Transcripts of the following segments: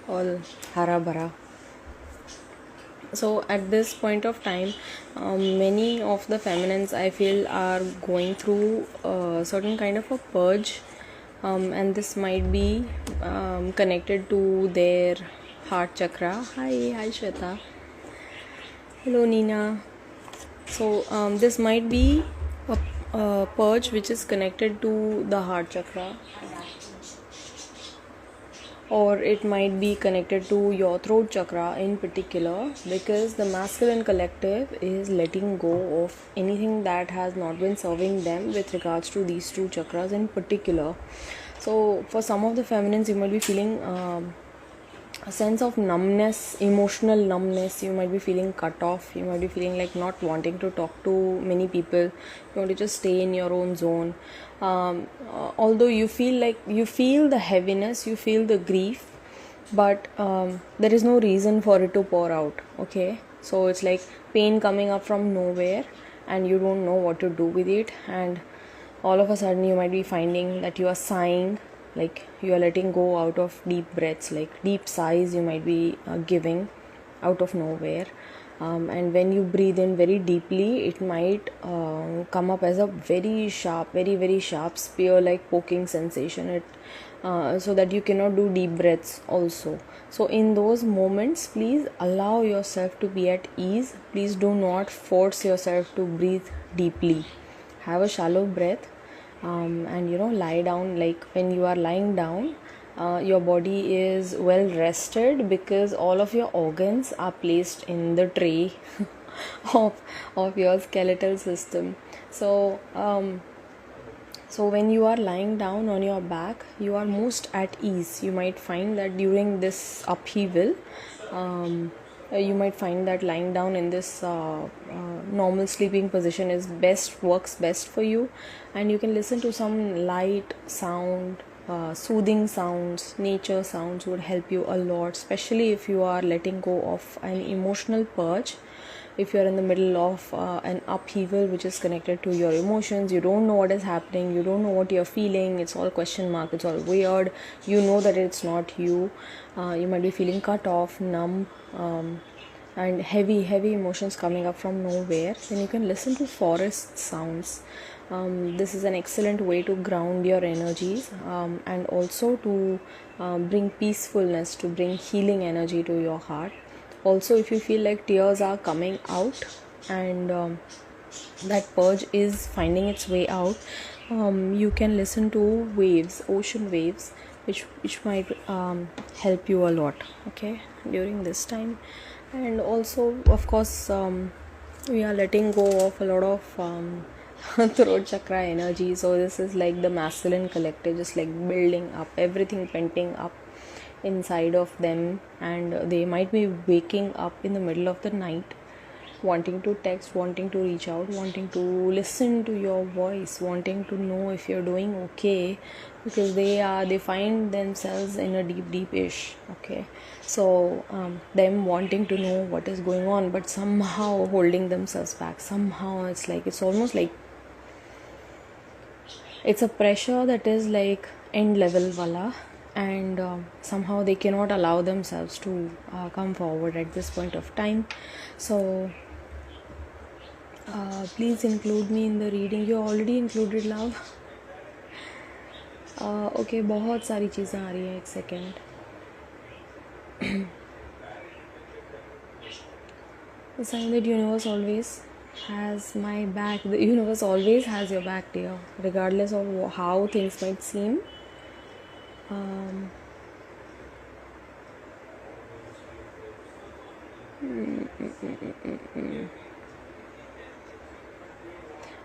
all hara bhara. So at this point of time, many of the feminines I feel are going through a certain kind of a purge, and this might be connected to their heart chakra. Hi Shweta. Hello Nina. So this might be a purge which is connected to the heart chakra, or it might be connected to your throat chakra in particular, because the masculine collective is letting go of anything that has not been serving them with regards to these two chakras in particular. So for some of the feminines, you might be feeling a sense of numbness, emotional numbness. You might be feeling cut off. You might be feeling like not wanting to talk to many people. You want to just stay in your own zone. Although you feel the heaviness, you feel the grief, but there is no reason for it to pour out. Okay, so it's like pain coming up from nowhere, and you don't know what to do with it, and all of a sudden you might be finding that you are sighing, like you are letting go out of deep breaths, like deep sighs you might be giving out of nowhere. And when you breathe in very deeply, it might come up as a very sharp spear like poking sensation, so that you cannot do deep breaths also. So in those moments, please allow yourself to be at ease. Please do not force yourself to breathe deeply. Have a shallow breath, and lie down. Like when you are lying down, your body is well rested, because all of your organs are placed in the tray of your skeletal system. So when you are lying down on your back, you are most at ease. You might find that during this upheaval, you might find that lying down in this normal sleeping position works best for you, and you can listen to some light sound. Soothing sounds, nature sounds would help you a lot, especially if you are letting go of an emotional purge. If you're in the middle of an upheaval which is connected to your emotions, you don't know what is happening, you don't know what you're feeling, it's all question mark, it's all weird, you know that it's not you. You might be feeling cut off, numb, and heavy emotions coming up from nowhere. Then you can listen to forest sounds. This is an excellent way to ground your energies, and also to bring peacefulness, to bring healing energy to your heart. Also, if you feel like tears are coming out, and that purge is finding its way out, you can listen to waves, ocean waves, which might help you a lot, okay, during this time. And also, of course, we are letting go of a lot of throat chakra energy. So this is like the masculine collective, just like building up, everything penting up inside of them, and they might be waking up in the middle of the night, wanting to text, wanting to reach out, wanting to listen to your voice, wanting to know if you're doing okay, because they find themselves in a deep ish. Okay, so them wanting to know what is going on, but somehow holding themselves back. Somehow it's almost like it's a pressure that is like end level wala, and somehow they cannot allow themselves to come forward at this point of time. So please include me in the reading. You already included, love. Okay, बहुत सारी चीज़ें आ रही हैं, एक second. The sign that universe always has my back. The universe always has your back, dear, regardless of how things might seem.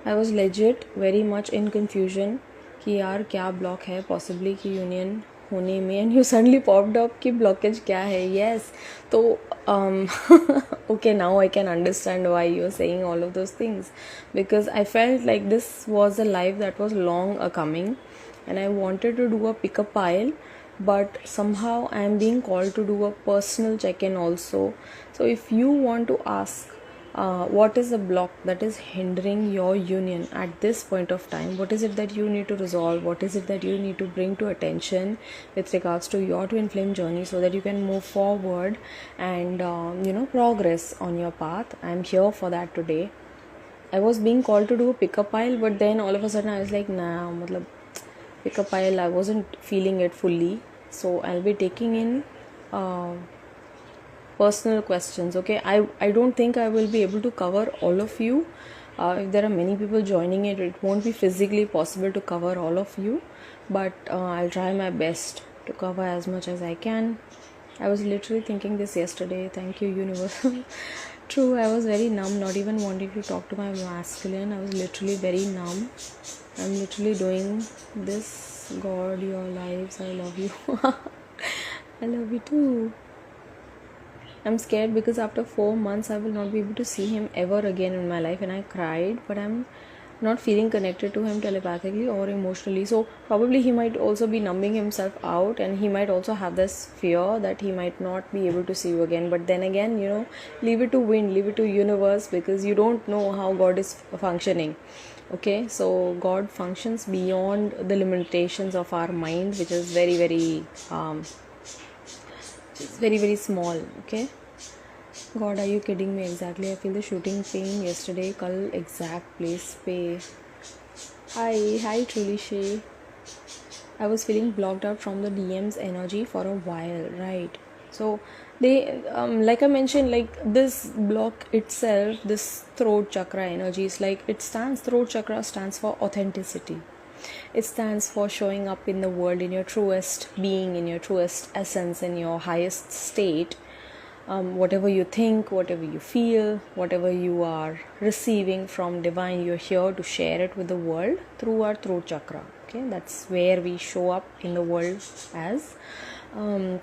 I was legit very much in confusion कि यार क्या block है possibly कि union होने में, and you suddenly popped up कि blockage क्या है. Yes, तो okay, now I can understand why you're saying all of those things, because I felt like this was a life that was long coming, and I wanted to do a pick a pile, but somehow I am being called to do a personal check-in also. So if you want to ask what is the block that is hindering your union at this point of time? What is it that you need to resolve? What is it that you need to bring to attention with regards to your twin flame journey, so that you can move forward and progress on your path? I'm here for that today. I was being called to do a pickup pile, but then all of a sudden I was like, nah, pickup pile, I wasn't feeling it fully. So I'll be taking in personal questions. Okay, I don't think I will be able to cover all of you. If there are many people joining it won't be physically possible to cover all of you, but I'll try my best to cover as much as I can. I was literally thinking this yesterday. Thank you, universe. True, I was very numb, not even wanting to talk to my masculine. I was literally very numb. I'm literally doing this. God, your lives, I love you. I love you too. I'm scared because after 4 months I will not be able to see him ever again in my life, and I cried, but I'm not feeling connected to him telepathically or emotionally. So probably he might also be numbing himself out, and he might also have this fear that he might not be able to see you again. But then again, leave it to wind, leave it to universe, because you don't know how God is functioning. Okay, so God functions beyond the limitations of our mind, which is very, very it's very, very small. Okay, God, are you kidding me? Exactly, I feel the shooting pain yesterday. Kal exact place pe. Hi truly Shay. I was feeling blocked out from the DM's energy for a while, right? So they like I mentioned, like this block itself, this throat chakra energy is like, throat chakra stands for authenticity. It stands for showing up in the world in your truest being, in your truest essence, in your highest state. Whatever you think, whatever you feel, whatever you are receiving from divine, you're here to share it with the world through our throat chakra. Okay, that's where we show up in the world as.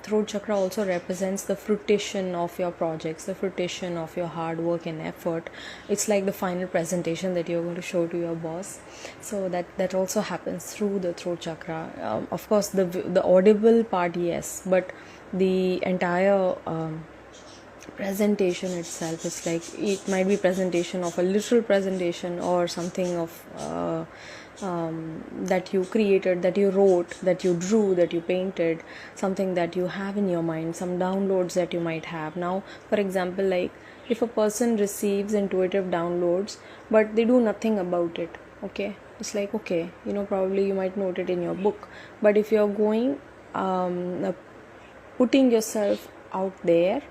Throat chakra also represents the fruition of your projects, the fruition of your hard work and effort. It's like the final presentation that you're going to show to your boss. So that also happens through the throat chakra. Of course, the audible part, yes, but the entire presentation itself is like, it might be presentation of a literal presentation, or something of that you created, that you wrote, that you drew, that you painted, something that you have in your mind, some downloads that you might have. Now, for example, like if a person receives intuitive downloads but they do nothing about it, okay, it's like, okay, probably you might note it in your book, but if you're going putting yourself out there,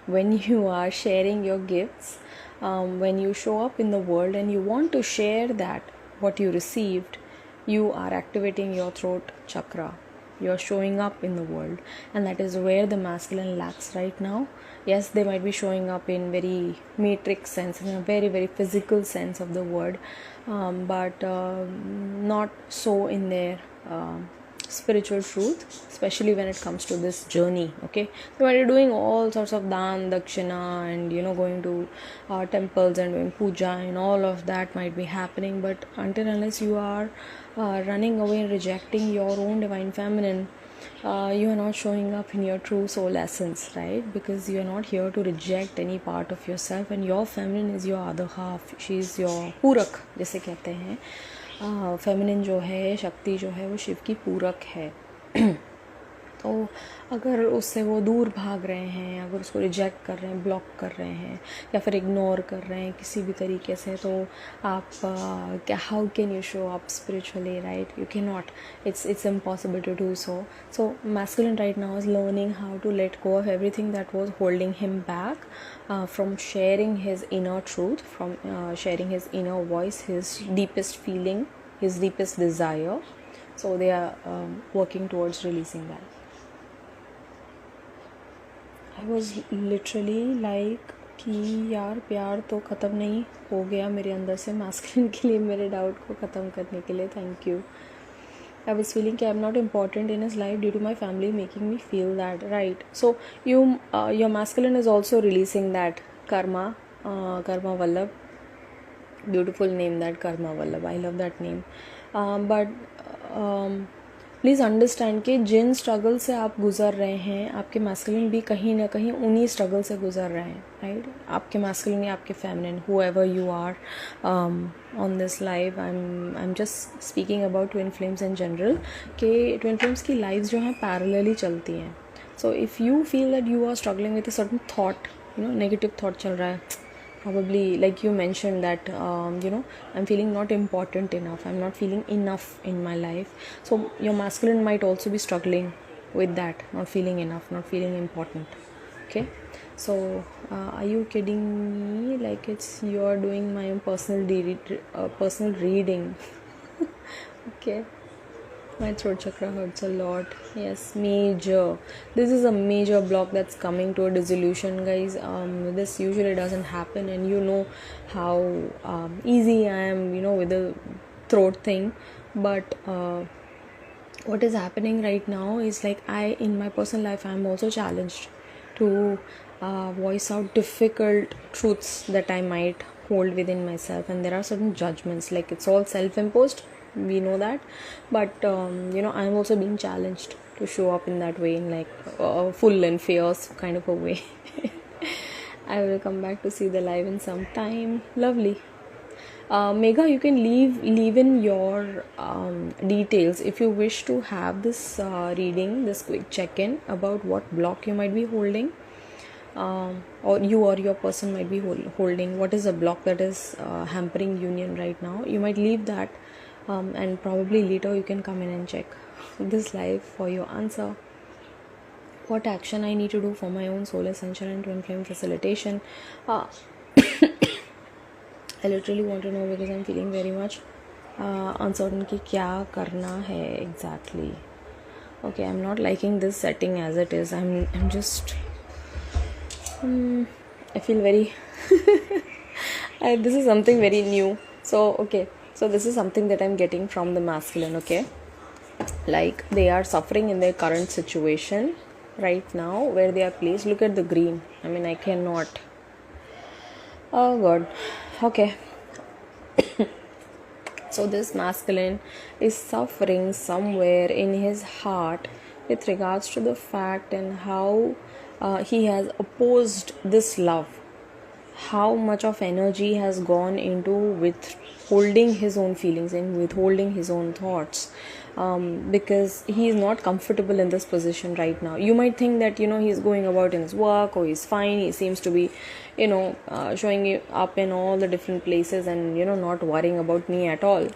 when you are sharing your gifts, when you show up in the world and you want to share that what you received, you are activating your throat chakra. You're showing up in the world, and that is where the masculine lacks right now. Yes, they might be showing up in very matrix sense, in a very, very physical sense of the word, but not so in their spiritual truth, especially when it comes to this journey. Okay, so when you're doing all sorts of dan, dakshina, and going to temples and doing puja, and all of that might be happening, but until unless you are running away and rejecting your own divine feminine, you are not showing up in your true soul essence, right? Because you are not here to reject any part of yourself, and your feminine is your other half. She is your पूरक, जैसे कहते हैं. Feminine जो है, शक्ति जो है, वो शिव की पूरक है. तो अगर उससे वो दूर भाग रहे हैं, अगर उसको रिजेक्ट कर रहे हैं, ब्लॉक कर रहे हैं, या फिर इग्नोर कर रहे हैं किसी भी तरीके से, तो आप how can you show up spiritually, right? You can not. It's impossible to do so. So masculine right now is learning how to let go of everything that was holding him back from sharing his inner truth, from sharing his inner voice, his deepest feeling, his deepest desire. So they are working towards releasing that. I was literally like कि यार प्यार तो ख़त्म नहीं हो गया मेरे अंदर से मैस्कुलिन के लिए, मेरे डाउट को ख़त्म करने के लिए. Thank you. I was feeling that I'm not important in his life due to my family making me feel that, right? So your masculine is also releasing that karma, Karma Vallabh. Beautiful name, that Karma Vallabh. I love that name. But please understand कि जिन struggle से आप गुज़र रहे हैं, आपके masculine भी कहीं ना कहीं उन्हीं स्ट्रगल से गुज़र रहे हैं, राइट? आपके मैस्कुलिन या आपके feminine, whoever you are on this life, I'm just speaking about twin flames in general, कि twin flames की lives जो हैं parallelly चलती हैं. So if you feel that you are struggling with a certain thought, negative thought चल रहा है, probably like you mentioned that I'm feeling not important enough, I'm not feeling enough in my life. So your masculine might also be struggling with that, not feeling enough, not feeling important. Okay, so are you kidding me? Like you're doing my own personal reading. Okay, my throat chakra hurts a lot. Yes, major. This is a major block that's coming to a dissolution, guys. This usually doesn't happen, and you know how easy I am, with the throat thing. But what is happening right now is like in my personal life, I'm also challenged to voice out difficult truths that I might hold within myself, and there are certain judgments. Like it's all self-imposed. We know that, but I'm also being challenged to show up in that way, in like full and fierce kind of a way. I will come back to see the live in some time. Lovely. Megha, you can leave in your details if you wish to have this reading, this quick check-in about what block you might be holding, or you or your person might be holding. What is a block that is hampering union right now? You might leave that, and probably later you can come in and check this live for your answer. What action I need to do for my own soul ascension and twin flame facilitation? I literally want to know because I'm feeling very much uncertain कि क्या करना है exactly. Okay, I'm not liking this setting as it is. I'm just I feel very this is something very new. So okay, so this is something that I'm getting from the masculine. Okay, like they are suffering in their current situation right now where they are placed. Look at the green. I mean, I cannot. Oh God. Okay. So this masculine is suffering somewhere in his heart with regards to the fact and how he has opposed this love. How much of energy has gone into withholding his own feelings and withholding his own thoughts, because he is not comfortable in this position right now. You might think that he's going about in his work, or he's fine, he seems to be showing up in all the different places and not worrying about me at all.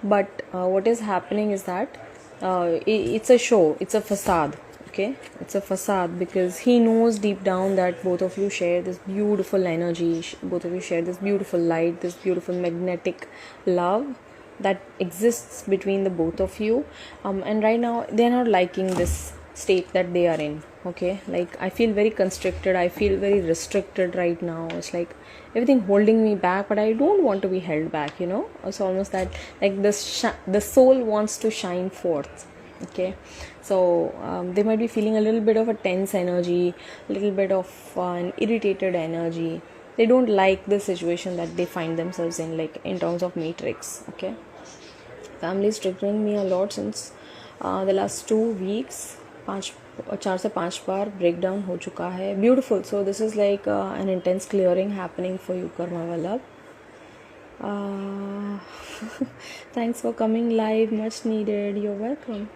But what is happening is that it's a show, it's a facade. Okay, it's a facade because he knows deep down that both of you share this beautiful energy, both of you share this beautiful light, this beautiful magnetic love that exists between the both of you, and right now they're not liking this state that they are in. Okay, like I feel very constricted, I feel very restricted right now. It's like everything holding me back, but I don't want to be held back. It's almost that like the soul wants to shine forth. Okay, so they might be feeling a little bit of a tense energy, a little bit of an irritated energy. They don't like the situation that they find themselves in, like in terms of matrix. Okay, family is triggering me a lot since the last 2 weeks. 4 से 5 बार break down हो चुका है. Beautiful. So this is like an intense clearing happening for you, Karma Vallabh. Thanks for coming live, much needed. You're welcome.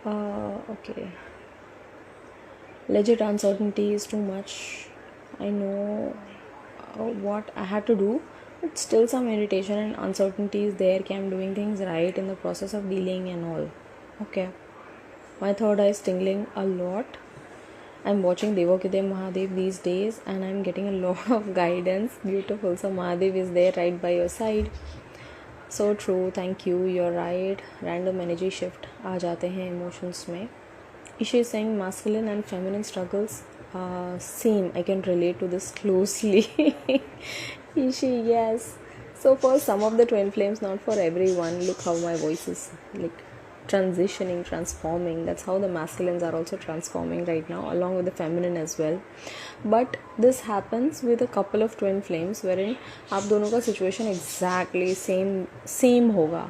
Okay. Legit uncertainty is too much. I know what I have to do, but still some irritation and uncertainty is there. I'm doing things right in the process of dealing and all. Okay. My third eye is tingling a lot. I'm watching Devakide Mahadev these days and I'm getting a lot of guidance. Beautiful. So Mahadev is there right by your side. So true. Thank you. You're right. Random energy shift आ जाते हैं emotions में. Isha is saying masculine and feminine struggles. Same. I can relate to this closely. Ishi, yes. So for some of the twin flames, not for everyone. Look how my voice is like transitioning, transforming. That's how the masculines are also transforming right now, along with the feminine as well. But this happens with a couple of twin flames wherein आप दोनों का situation exactly same होगा,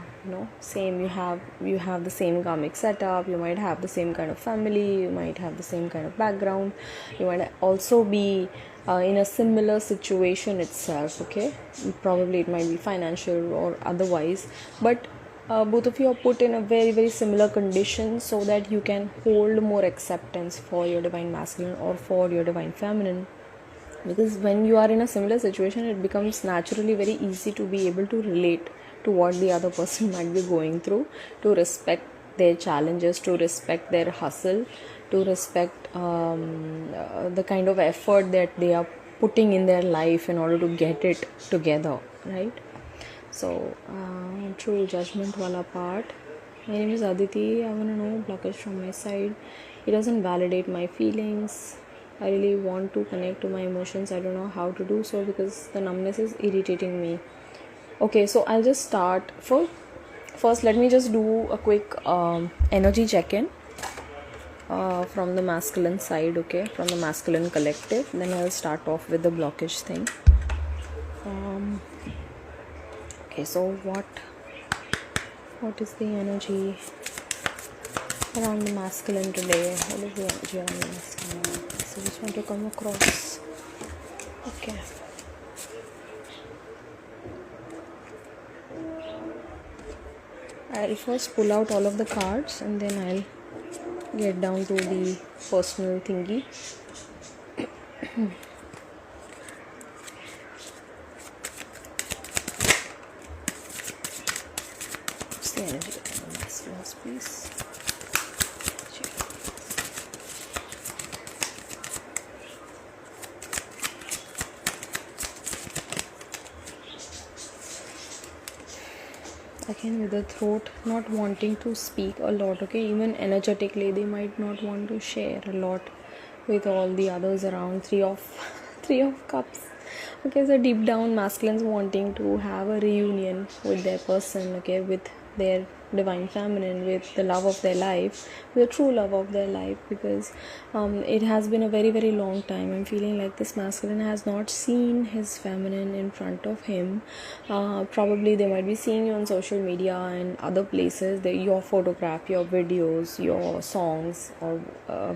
same. You have the same karmic setup, you might have the same kind of family, you might have the same kind of background, you might also be in a similar situation itself, okay? Probably it might be financial or otherwise, but both of you are put in a very, very similar condition so that you can hold more acceptance for your divine masculine or for your divine feminine. Because when you are in a similar situation, it becomes naturally very easy to be able to relate to what the other person might be going through, to respect their challenges, to respect their hustle, to respect the kind of effort that they are putting in their life in order to get it together, right? So, true judgment wala part. My name is Aditi. I want to know blockage from my side. It doesn't validate my feelings. I really want to connect to my emotions. I don't know how to do so because the numbness is irritating me. Okay, so I'll just start. First, let me just do a quick energy check-in from the masculine side, okay? From the masculine collective. Then I'll start off with the blockage thing. Okay, so what is the energy around the masculine today? What is the energy around the masculine? So I just want to come across. Okay. I'll first pull out all of the cards and then I'll get down to the personal thingy. What's the energy of the masculines, please? Again, with the throat not wanting to speak a lot, okay? Even energetically, they might not want to share a lot with all the others around. Three of cups. Okay, so deep down, masculines wanting to have a reunion with their person, okay, with their divine feminine, with the love of their life, the true love of their life, because it has been a very, very long time. I'm feeling like this masculine has not seen his feminine in front of him. Probably they might be seeing you on social media and other places, your photograph, your videos, your songs, or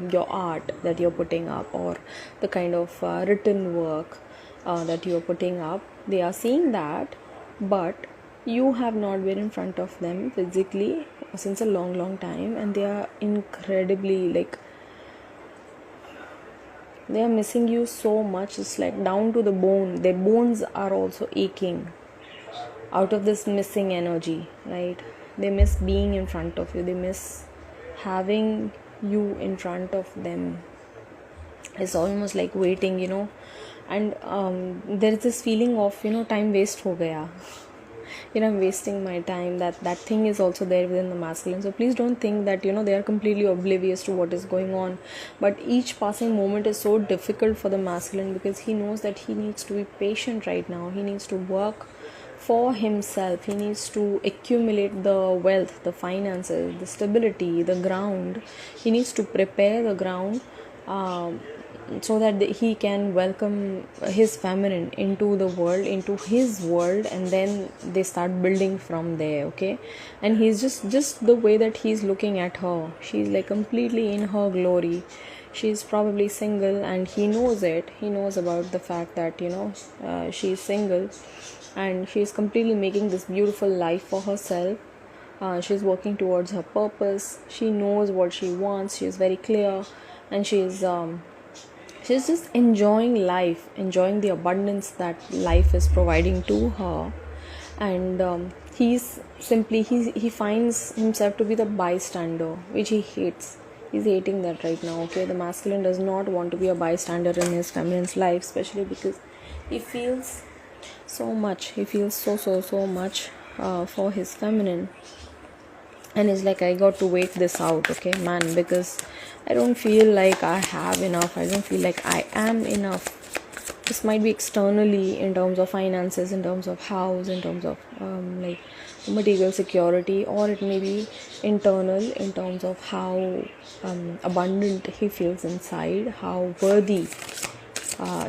your art that you're putting up, or the kind of written work that you're putting up. They are seeing that, but you have not been in front of them physically since a long time, and they are incredibly, like, they are missing you so much. It's like down to the bone. Their bones are also aching out of this missing energy, right? They miss being in front of you. They miss having you in front of them. It's almost like waiting, and there is this feeling of, time waste ho gaya. I'm wasting my time. That thing is also there within the masculine. So please don't think that they are completely oblivious to what is going on. But each passing moment is so difficult for the masculine because he knows that he needs to be patient right now. He needs to work for himself. He needs to accumulate the wealth, the finances, the stability, the ground. He needs to prepare the ground so that he can welcome his feminine into the world, into his world, and then they start building from there, okay? And he's just the way that he's looking at her, she's like completely in her glory. She's probably single, and he knows it. He knows about the fact that she's single, and she's completely making this beautiful life for herself. She's working towards her purpose. She knows what she wants. She's very clear, and she's just enjoying life, enjoying the abundance that life is providing to her. And he finds himself to be the bystander, which he hates. He's hating that right now, okay? The masculine does not want to be a bystander in his feminine's life, especially because he feels so much. He feels so much for his feminine. And it's like, I got to wait this out, okay, man, because I don't feel like I have enough. I don't feel like I am enough this might be externally in terms of finances, in terms of house, in terms of like material security, or it may be internal in terms of how abundant he feels inside, how worthy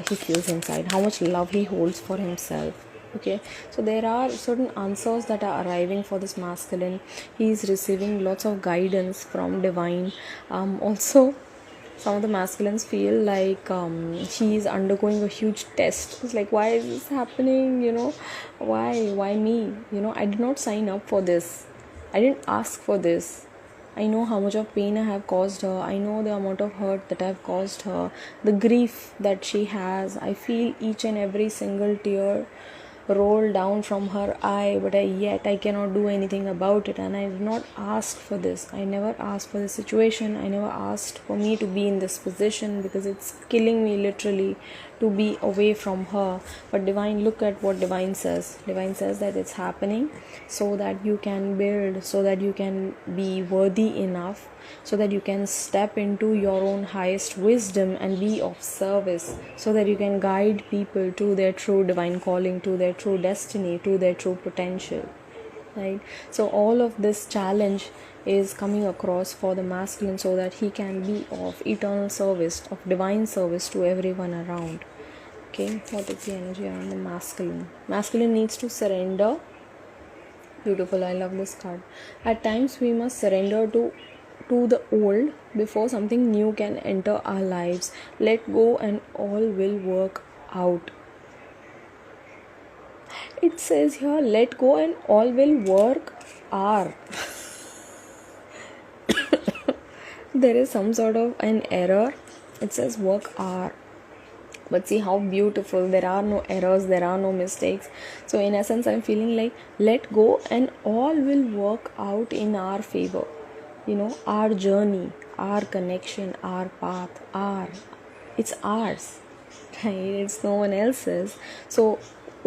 he feels inside, how much love he holds for himself. Okay, so there are certain answers that are arriving for this masculine. He is receiving lots of guidance from divine. Also, some of the masculines feel like he is undergoing a huge test. It's like, why is this happening? Why me? I did not sign up for this. I didn't ask for this. I know how much of pain I have caused her. I know the amount of hurt that I have caused her, the grief that she has. I feel each and every single tear roll down from her eye, but yet I cannot do anything about it. And I did not ask for this. I never asked for this situation. I never asked for me to be in this position, because it's killing me literally to be away from her. But divine, look at what divine says. Divine says that it's happening so that you can build, so that you can be worthy enough, so that you can step into your own highest wisdom and be of service, so that you can guide people to their true divine calling, to their true destiny, to their true potential, right? So all of this challenge is coming across for the masculine, so that he can be of eternal service, of divine service to everyone around. Okay, what is the energy around the masculine? Masculine needs to surrender. Beautiful, I love this card. At times we must surrender to the old before something new can enter our lives. Let go and all will work out. It says here, let go and all will work are. There is some sort of an error. It says work are. But see how beautiful. There are no errors, there are no mistakes. So in essence, I'm feeling like let go and all will work out in our favor. Our journey, our connection, our path, it's ours, right? It's no one else's. So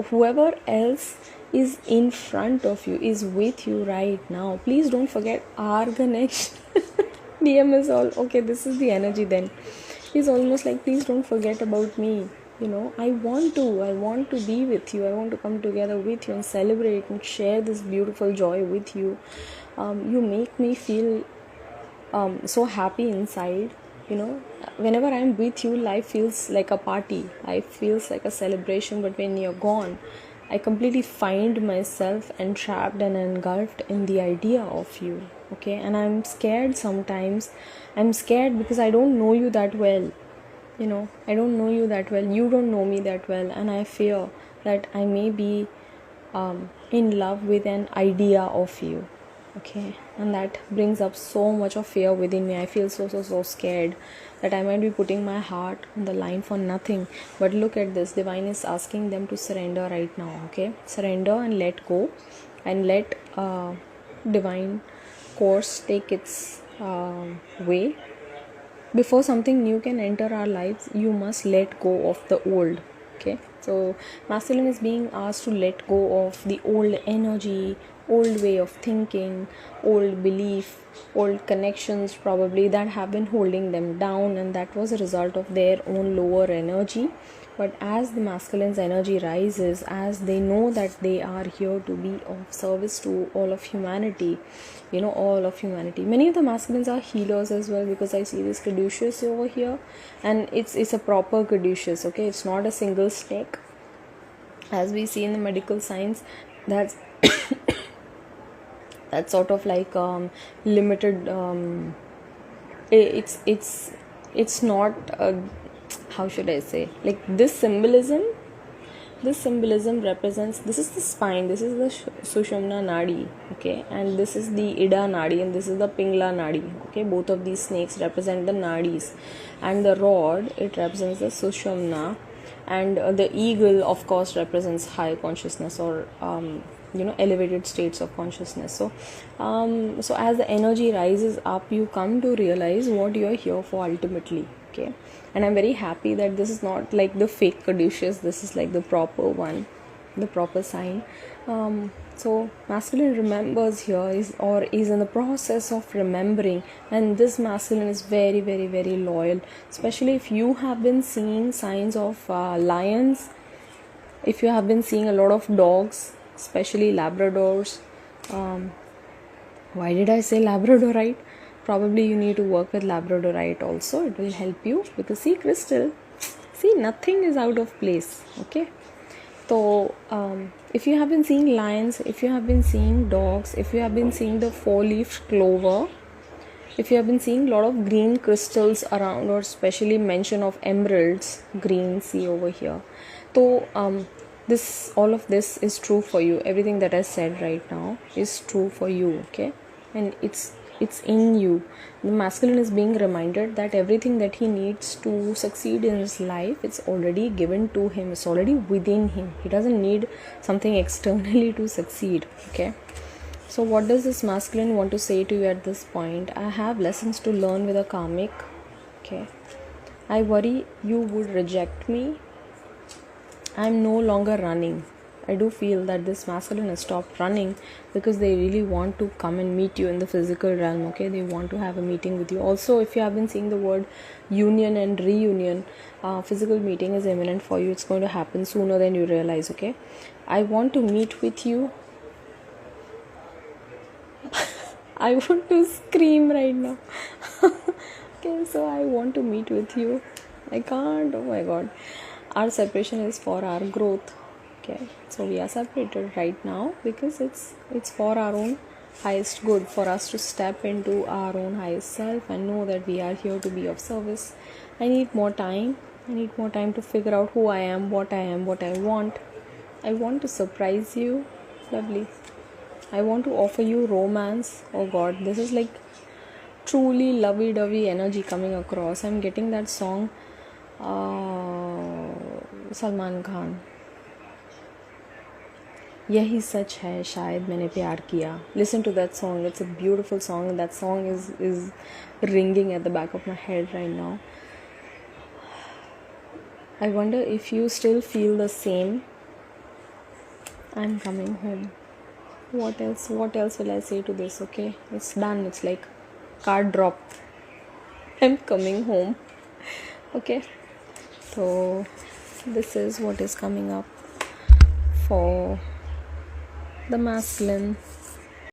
whoever else is in front of you, is with you right now, please don't forget our connection. DM is all, okay, this is the energy then. He's almost like, please don't forget about me. I want to be with you. I want to come together with you and celebrate and share this beautiful joy with you. You make me feel so happy inside. Whenever I'm with you, life feels like a party. Life feels like a celebration. But when you're gone, I completely find myself entrapped and engulfed in the idea of you. Okay, and I'm scared sometimes. I'm scared because I don't know you that well. I don't know you that well. You don't know me that well, and I fear that I may be in love with an idea of you. Okay, and that brings up so much of fear within me. I feel so scared that I might be putting my heart on the line for nothing. But look at this. Divine is asking them to surrender right now. Okay, surrender and let go, and let divine course take its way. Before something new can enter our lives, you must let go of the old. Okay, so masculine is being asked to let go of the old energy, old way of thinking, old belief, old connections probably that have been holding them down, and that was a result of their own lower energy. But as the masculine's energy rises, as they know that they are here to be of service to all of humanity, all of humanity. Many of the masculines are healers as well, because I see this caduceus over here, and it's a proper caduceus. Okay, it's not a single snake as we see in the medical science. That's that's sort of like limited. It's not how should I say, like this symbolism represents, this is the spine, this is the Sushumna Nadi, okay, and this is the Ida Nadi, and this is the Pingla Nadi, okay. Both of these snakes represent the Nadis, and the rod, it represents the Sushumna, and the eagle of course represents high consciousness, or elevated states of consciousness. So as the energy rises up, you come to realize what you are here for ultimately. Okay, and I'm very happy that this is not like the fake caduceus. This is like the proper one, the proper sign. So masculine remembers here is in the process of remembering, and this masculine is very, very, very loyal. Especially if you have been seeing signs of lions, if you have been seeing a lot of dogs, especially Labradors. Why did I say Labradorite? Probably you need to work with Labradorite also. It will help you with the sea crystal. See, nothing is out of place. Okay. So if you have been seeing lions, if you have been seeing dogs, if you have been seeing the 4-leaf clover, if you have been seeing a lot of green crystals around, or especially mention of emeralds, green, see over here. So all of this is true for you. Everything that I said right now is true for you. Okay, and it's in you. The masculine is being reminded that everything that he needs to succeed in his life, it's already given to him. It's already within him. He doesn't need something externally to succeed. Okay. So what does this masculine want to say to you at this point? I have lessons to learn with a karmic. Okay. I worry you would reject me. I'm no longer running. I do feel that this masculine has stopped running because they really want to come and meet you in the physical realm. Okay, they want to have a meeting with you. Also, if you have been seeing the word union and reunion, physical meeting is imminent for you. It's going to happen sooner than you realize. Okay, I want to meet with you. I want to scream right now. Okay, so I want to meet with you. I can't. Oh my God. Our separation is for our growth. Okay, so we are separated right now because it's for our own highest good, for us to step into our own highest self and know that we are here to be of service. I need more time. I need more time to figure out who I am, what I want. I want to surprise you. Lovely. I want to offer you romance. Oh God, this is like truly lovey-dovey energy coming across. I'm getting that song, Salman Khan. यही सच है शायद मैंने प्यार किया. Listen to that song. It's a beautiful song. That song is ringing at the back of my head right now. I wonder if you still feel the same. I'm coming home. What else will I say to this? Okay, it's done. It's like card drop. I'm coming home. Okay, so this is what is coming up for the masculine.